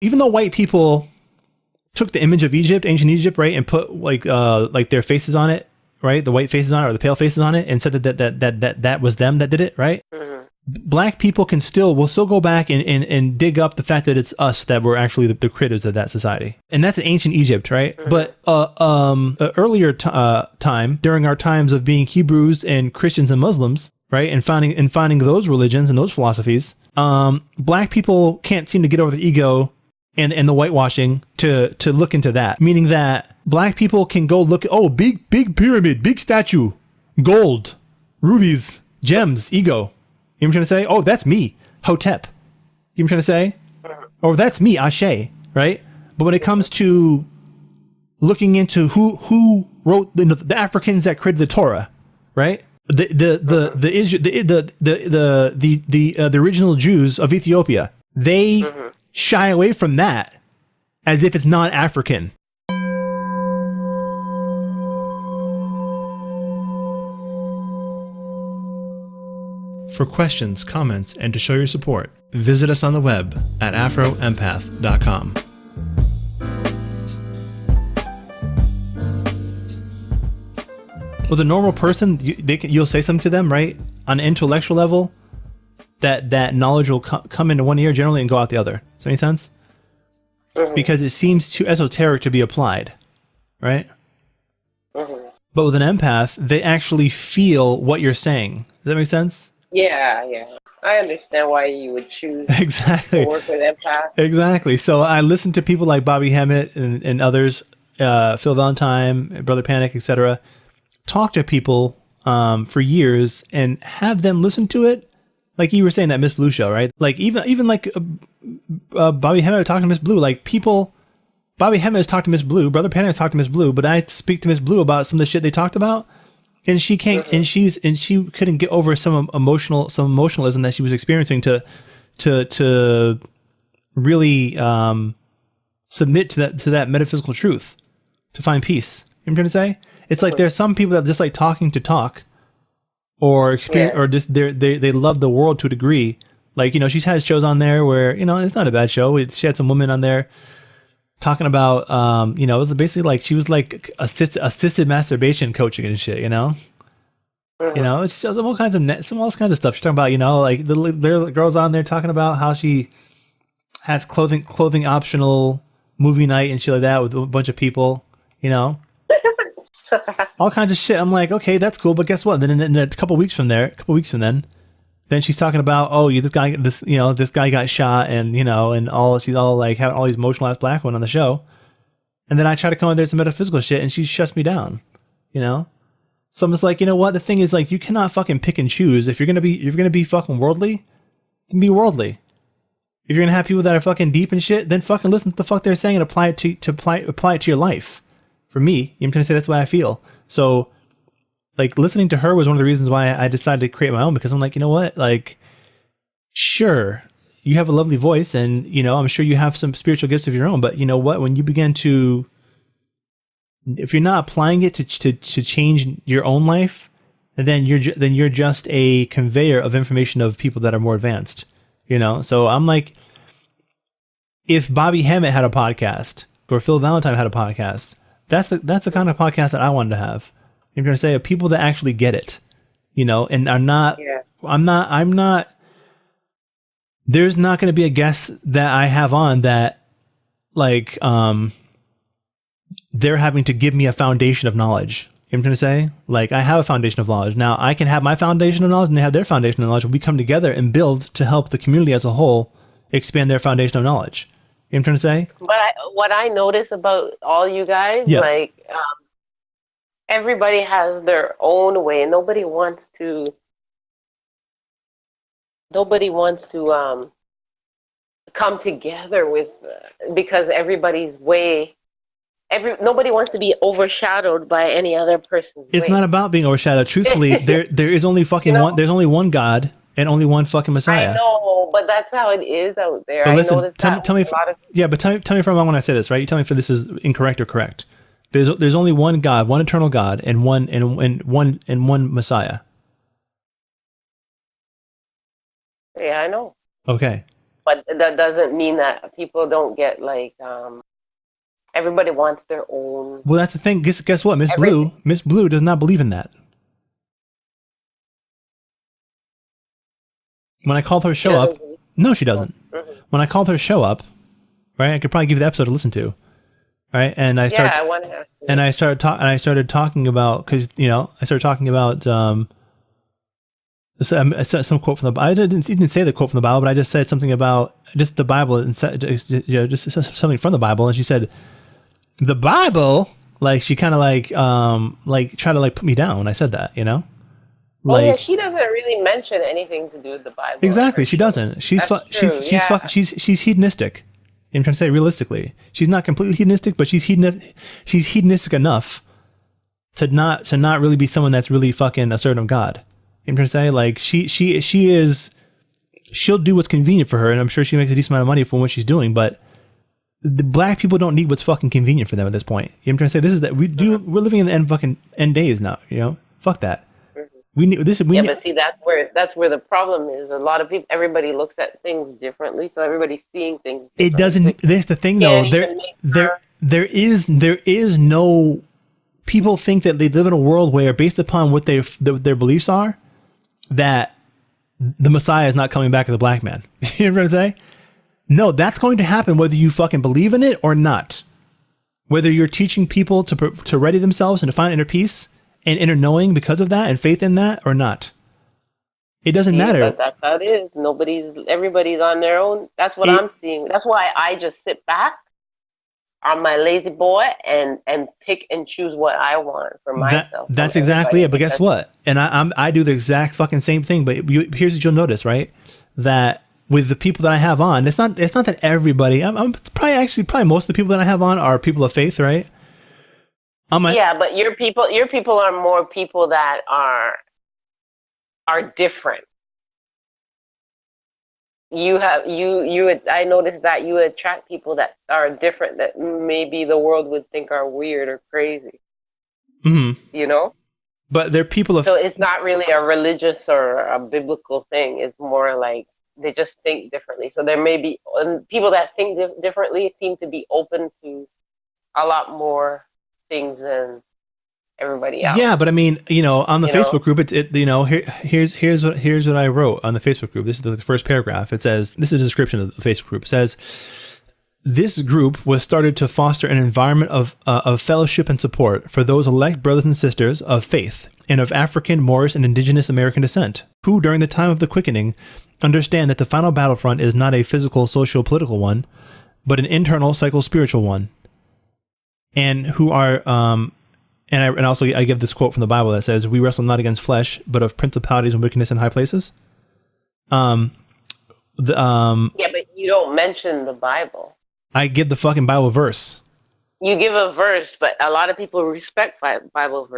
even though white people took the image of Egypt, ancient Egypt, right, and put like their faces on it, right, the white faces on it or the pale faces on it, and said that was them that did it, right? Black people will still go back and dig up the fact that it's us that were actually the critters of that society, and that's in ancient Egypt, right? But earlier time, during our times of being Hebrews and Christians and Muslims, right, and finding those religions and those philosophies, black people can't seem to get over the ego and the whitewashing to look into that, meaning that black people can go look at, big pyramid, big statue, gold, rubies, gems, ego. You know what I'm trying to say? Oh, that's me, Hotep. You know what I'm trying to say? Or that's me, Ashe, right? But when it comes to looking into who wrote the Africans that created the Torah, right? The original Jews of Ethiopia, they shy away from that as if it's non-African. For questions, comments, and to show your support, visit us on the web at afroempath.com. With a normal person, you'll say something to them, right? On an intellectual level, that knowledge will come into one ear generally and go out the other. Does that make sense? Because it seems too esoteric to be applied, right? But with an empath, they actually feel what you're saying. Does that make sense? Yeah. I understand why you would choose exactly to work with empath. Exactly. So I listen to people like Bobby Hemmett and others, Phil Valentine, Brother Panic, etc. Talk to people for years and have them listen to it. Like you were saying, that Miss Blue show, right? Like even like Bobby Hemmett talking to Miss Blue. Like Bobby Hemmett has talked to Miss Blue, Brother Panic has talked to Miss Blue, but I speak to Miss Blue about some of the shit they talked about. And she can't, and she couldn't get over some emotionalism that she was experiencing to really submit to that metaphysical truth to find peace. You know what I'm trying to say? It's like there's some people that just like talking to talk, or experience, or just they love the world to a degree. Like, you know, she's had shows on there where, you know, it's not a bad show. She had some women on there talking about, you know, it was basically like she was like assisted masturbation coaching and shit, you know. You know, it's just all kinds of stuff. She's talking about, you know, like there are girls on there talking about how she has clothing optional movie night and shit like that with a bunch of people, you know. All kinds of shit. I'm like, okay, that's cool, but guess what? Then in a couple weeks from then she's talking about, oh, this guy got shot, and you know, and she's all like having all these emotionalized black women on the show, and then I try to come in there some metaphysical shit, and she shuts me down, you know. So I'm just like, you know what? The thing is, like, you cannot fucking pick and choose. If you're gonna be fucking worldly, then be worldly. If you're gonna have people that are fucking deep and shit, then fucking listen to the fuck they're saying and apply it to your life. For me, I'm trying to say that's why I feel. So, like, listening to her was one of the reasons why I decided to create my own, because I'm like, you know what? Like, sure, you have a lovely voice, and, you know, I'm sure you have some spiritual gifts of your own, but you know what? When you begin to, if you're not applying it to change your own life, then you're just a conveyor of information of people that are more advanced, you know? So I'm like, if Bobby Hemmett had a podcast, or Phil Valentine had a podcast, that's the kind of podcast that I wanted to have. You're going to say people that actually get it, you know, and are not, I'm not, there's not going to be a guest that I have on that like, they're having to give me a foundation of knowledge. You know what I'm trying to say? Like, I have a foundation of knowledge. Now I can have my foundation of knowledge and they have their foundation of knowledge. We come together and build to help the community as a whole expand their foundation of knowledge. You know what I'm trying to say? But what I notice about all you guys, like, everybody has their own way. Nobody wants to come together with, because everybody's way, nobody wants to be overshadowed by any other person's way. It's not about being overshadowed. Truthfully, there is only fucking one. There's only one God and only one fucking Messiah. I know, but that's how it is out there. But listen, tell me if I'm wrong when I say this, right? You tell me if this is incorrect or correct. There's only one God, one eternal God, and one Messiah. Yeah, I know. Okay. but that doesn't mean that people don't get like everybody wants their own. Well, that's the thing. Guess what? Everything. Miss Blue does not believe in that. When I called her show up, no, she doesn't. Mm-hmm. When I called her show up, right, I could probably give you the episode to listen to, right? And I started, I want to ask you. and I started talking about, because I started talking about some quote from the Bible. I didn't even say the quote from the Bible, but I just said something about just the Bible and just something from the Bible. And she said, "The Bible," like she kind of like tried to like put me down when I said that, Like, she doesn't really mention anything to do with the Bible. exactly, she doesn't. She's hedonistic. I'm trying to say realistically, she's not completely hedonistic, but she's hedonistic enough to not really be someone that's really fucking a servant of God. I'm trying to say, like, she'll do what's convenient for her, and I'm sure she makes a decent amount of money from what she's doing, but the black people don't need what's fucking convenient for them at this point. I'm trying to say we're living in the end days now, fuck that. We need this. But see, that's where the problem is. A lot of people, everybody looks at things differently, so everybody's seeing things differently. It doesn't. That's the thing, though. There is no. People think that they live in a world where, based upon what their beliefs are, that the Messiah is not coming back as a black man. You know what I'm saying? No, that's going to happen whether you fucking believe in it or not. Whether you're teaching people to ready themselves and to find inner peace and inner knowing because of that and faith in that or not. It doesn't matter. But that's how it is. Everybody's on their own. That's what I'm seeing. That's why I just sit back on my lazy boy and pick and choose what I want for myself. That's exactly it. But guess what? And I do the exact fucking same thing. But here's what you'll notice, right? That with the people that I have on, it's not that everybody. I'm probably most of the people that I have on are people of faith, right? But your people are more people that are different. I noticed that you attract people that are different, that maybe the world would think are weird or crazy. Mm-hmm. But they're people of. So it's not really a religious or a biblical thing. It's more like they just think differently. So there may be people that think differently seem to be open to a lot more things than everybody else. Yeah, but I mean, on the Facebook group, here's what I wrote on the Facebook group. This is the first paragraph. It says, this is a description of the Facebook group. It says, this group was started to foster an environment of fellowship and support for those elect brothers and sisters of faith and of African, Moorish, and Indigenous American descent, who during the time of the quickening understand that the final battlefront is not a physical, social, political one, but an internal, psycho-spiritual one. And who are, and also I give this quote from the Bible that says, "We wrestle not against flesh, but of principalities and wickedness in high places." Yeah, but you don't mention the Bible. I give the fucking Bible verse. You give a verse, but a lot of people respect Bible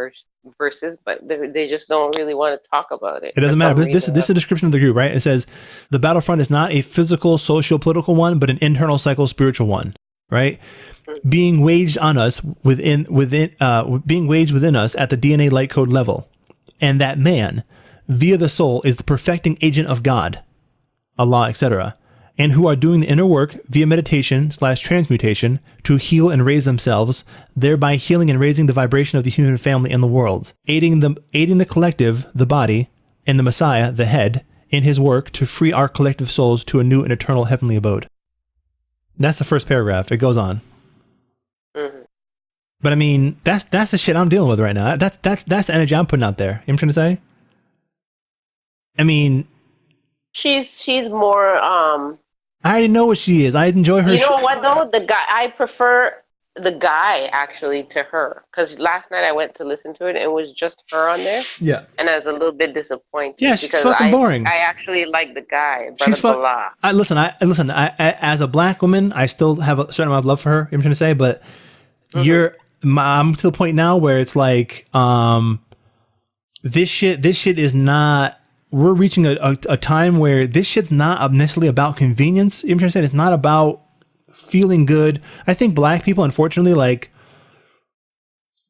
verses, but they just don't really want to talk about it. It doesn't matter. This is a description of the group, right? It says, "The battlefront is not a physical, social, political one, but an internal, psycho-spiritual one," right? Being waged on us within us at the DNA light code level, and that man, via the soul, is the perfecting agent of God, Allah, etc., and who are doing the inner work via meditation/transmutation to heal and raise themselves, thereby healing and raising the vibration of the human family and the world, aiding the collective, the body, and the Messiah, the head, in his work to free our collective souls to a new and eternal heavenly abode. That's the first paragraph. It goes on. Mm-hmm. But I mean, that's the shit I'm dealing with right now. That's the energy I'm putting out there. You know what I'm trying to say? I mean, she's more. I already know what she is. I enjoy her. You know what though? The guy, I prefer the guy actually to her, because last night I went to listen to it and it was just her on there. Yeah. And I was a little bit disappointed. Yeah, she's fucking boring. I actually like the guy. She's listen. I as a black woman, I still have a certain amount of love for her. You know what I'm trying to say, but I'm to the point now where it's like, this shit is not. We're reaching a time where this shit's not necessarily about convenience. You know what I'm saying? It's not about feeling good. I think black people, unfortunately, like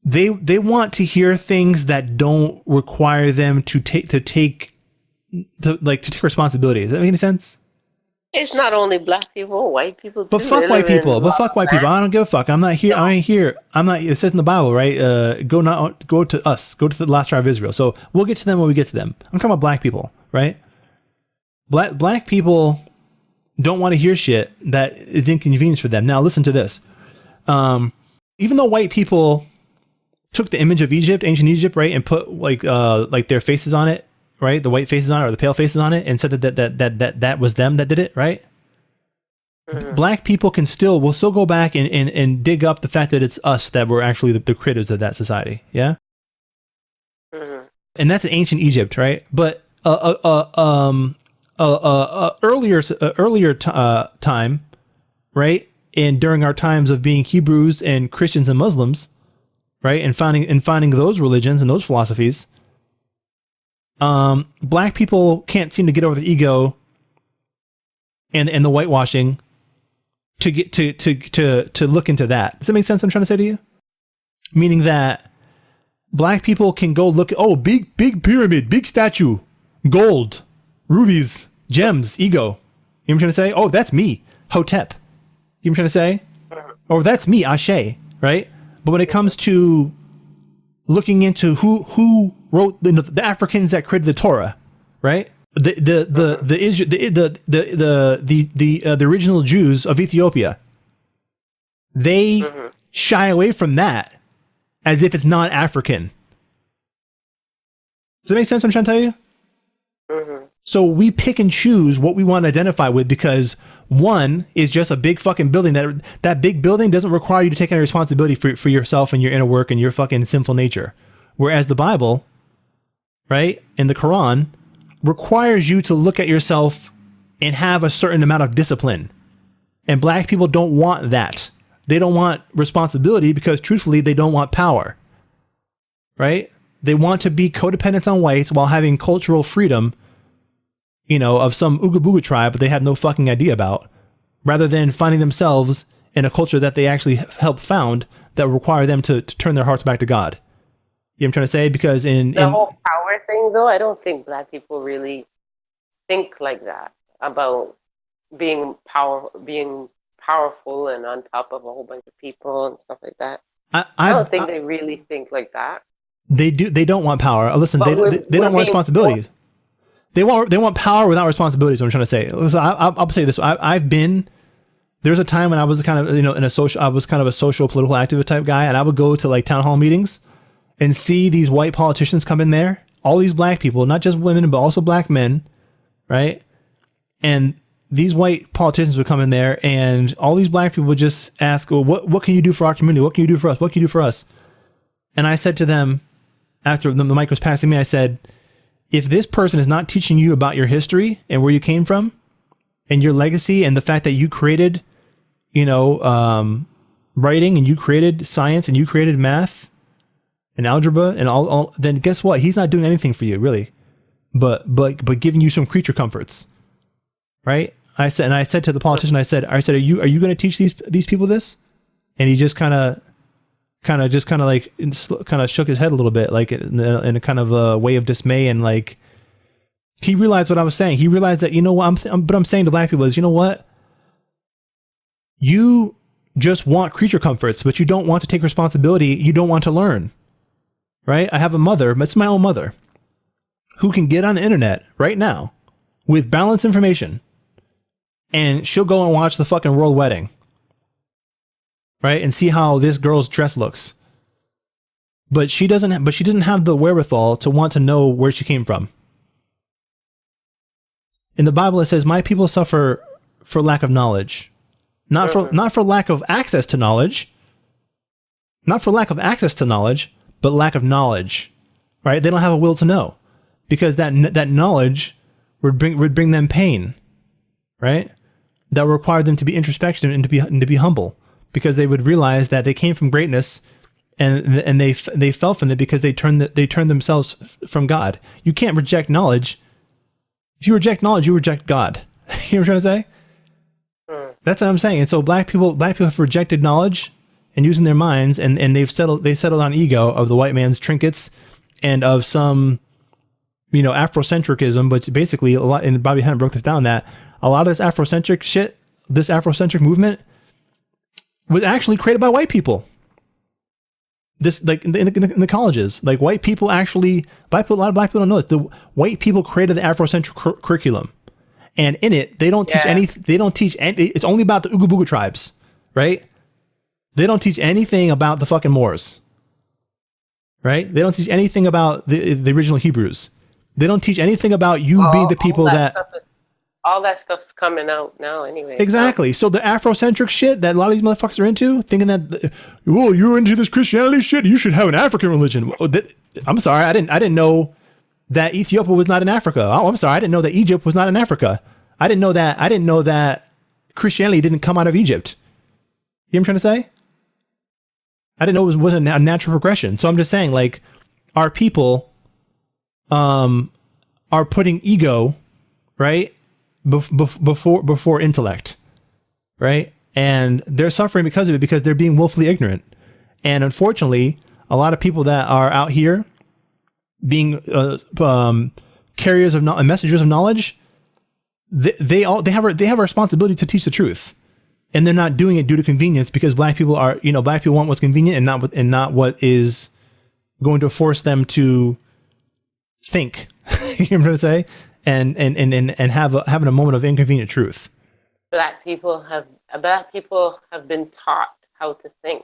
they want to hear things that don't require them to take responsibility. Does that make any sense? It's not only black people, white people too. But They fuck white live in people. But La fuck La white people. Land. I don't give a fuck. I'm not here. I ain't here. I'm not. It says in the Bible, right? Go to us. Go to the last tribe of Israel. So we'll get to them when we get to them. I'm talking about black people, right? Black people don't want to hear shit that is inconvenience for them. Now listen to this. Even though white people took the image of Egypt, ancient Egypt, right, and put like their faces on it, right, the white faces on it or the pale faces on it, and said that was them that did it, right? Black people will still go back and dig up the fact that it's us that were actually the critters of that society. Yeah. And that's in ancient Egypt, right? But earlier time, right? And during our times of being Hebrews and Christians and Muslims, right? And finding those religions and those philosophies, black people can't seem to get over the ego and the whitewashing to get to look into that. Does that make sense what I'm trying to say to you? Meaning that black people can go look at, big pyramid, big statue, gold, rubies, gems, ego. You know what I'm trying to say? Oh, that's me, Hotep. You know what I'm trying to say? Or that's me, Ashe, right? But when it comes to looking into who wrote the Africans that created the Torah, right? The original Jews of Ethiopia, they shy away from that as if it's not African. Does that make sense what I'm trying to tell you? So we pick and choose what we want to identify with because one is just a big fucking building. That big building doesn't require you to take any responsibility for yourself and your inner work and your fucking sinful nature. Whereas the Bible, right, and the Quran requires you to look at yourself and have a certain amount of discipline. And black people don't want that. They don't want responsibility because truthfully, they don't want power, right? They want to be codependent on whites while having cultural freedom, of some Ooga Booga tribe that they have no fucking idea about, rather than finding themselves in a culture that they actually helped found that require them to turn their hearts back to God. You know what I'm trying to say? Because the whole power thing, though, I don't think black people really think like that about being powerful and on top of a whole bunch of people and stuff like that. I don't think they really think like that. They do. They don't want power. Listen, they don't want responsibility. They want power without responsibility. Is what I'm trying to say. Listen, I'll tell you this. There was a time when I was kind of I was kind of a social political activist type guy, and I would go to like town hall meetings and see these white politicians come in there, all these black people, not just women, but also black men, right? And these white politicians would come in there and all these black people would just ask, well, what can you do for our community? What can you do for us? What can you do for us? And I said to them, after the mic was passing me, I said, if this person is not teaching you about your history and where you came from and your legacy and the fact that you created, writing and you created science and you created math and algebra and all, then guess what? He's not doing anything for you, really, but giving you some creature comforts, right? I said to the politician, I said, are you going to teach these people this? And he just kind of shook his head a little bit, like in a kind of a way of dismay, and like he realized what I was saying. He realized that what I'm saying to black people is, you know what? You just want creature comforts, but you don't want to take responsibility. You don't want to learn. Right? I have a mother, but it's my own mother, who can get on the internet right now with balanced information, and she'll go and watch the fucking royal wedding, right? And see how this girl's dress looks. But she doesn't have the wherewithal to want to know where she came from. In the Bible, it says, "My people suffer for lack of knowledge," not for lack of access to knowledge, but lack of knowledge, right? They don't have a will to know, because that knowledge would bring them pain, right? That would require them to be introspection and to be humble, because they would realize that they came from greatness, and they fell from it because they turned themselves from God. You can't reject knowledge. If you reject knowledge, you reject God. You know what I'm trying to say? That's what I'm saying. And so black people have rejected knowledge and using their minds, and they settled on ego of the white man's trinkets and of some, Afrocentrism, but basically a lot, and Bobby Hemmitt broke this down, that a lot of this Afrocentric shit, this Afrocentric movement was actually created by white people. This, like, in the colleges, like, white people actually, a lot of black people don't know this. The white people created the Afrocentric curriculum. And in it, they don't teach it's only about the Ooga Booga tribes, right? They don't teach anything about the fucking Moors, right? They don't teach anything about the original Hebrews. They don't teach anything about you being the people all that stuff's coming out now anyway. Exactly. So the Afrocentric shit that a lot of these motherfuckers are into, thinking that, well, you're into this Christianity shit, you should have an African religion. I'm sorry, I didn't know that Ethiopia was not in Africa. Oh, I'm sorry, I didn't know that Egypt was not in Africa. I didn't know that Christianity didn't come out of Egypt. You know what I'm trying to say? I didn't know it was a natural progression. So I'm just saying, like, our people are putting ego, right, before intellect, right? And they're suffering because of it, because they're being willfully ignorant. And unfortunately, a lot of people that are out here being carriers of messengers of knowledge, they have a responsibility to teach the truth, and they're not doing it due to convenience, because black people want what's convenient and not what is going to force them to think. You know what I'm trying to say? And having a moment of inconvenient truth. Black people have been taught how to think.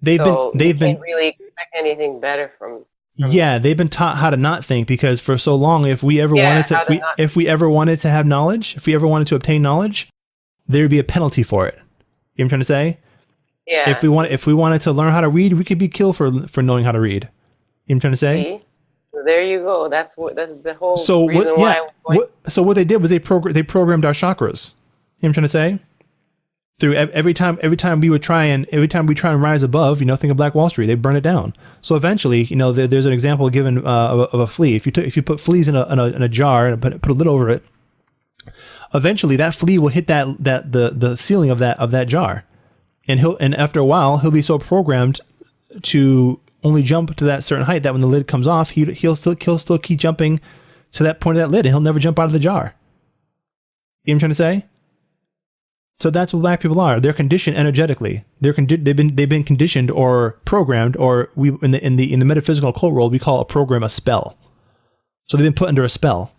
They've been really expect anything better from. Yeah, they've been taught how to not think, because for so long, if we ever wanted to have knowledge, if we ever wanted to obtain knowledge, there'd be a penalty for it. You know what I'm trying to say? Yeah. If we wanted to learn how to read, we could be killed for knowing how to read. You know what I'm trying to say? See? There you go. That's the whole reason why. So what they did was they programmed our chakras. You know what I'm trying to say? Through every time we try and rise above, think of Black Wall Street, they burn it down. So eventually, there's an example given of a flea. If you put fleas in a jar and put a lid over it, eventually that flea will hit the ceiling of that jar, and after a while he'll be so programmed to only jump to that certain height that when the lid comes off, he'll still keep jumping to that point of that lid, and he'll never jump out of the jar. You know what I'm trying to say? So that's what black people are. They're conditioned energetically. They've been conditioned or programmed, or we in the metaphysical occult world, we call a program a spell. So they've been put under a spell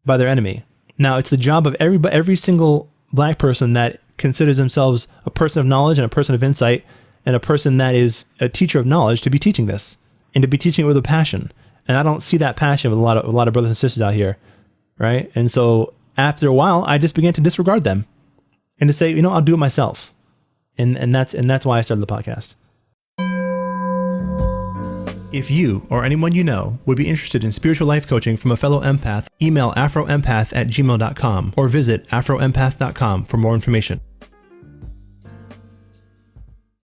by their enemy. Now it's the job of every single black person that considers themselves a person of knowledge and a person of insight and a person that is a teacher of knowledge to be teaching this, and to be teaching it with a passion. And I don't see that passion with a lot of brothers and sisters out here, right? And so after a while, I just began to disregard them and to say, I'll do it myself. And that's why I started the podcast. If you or anyone you know would be interested in spiritual life coaching from a fellow empath, email afroempath@gmail.com or visit afroempath.com for more information.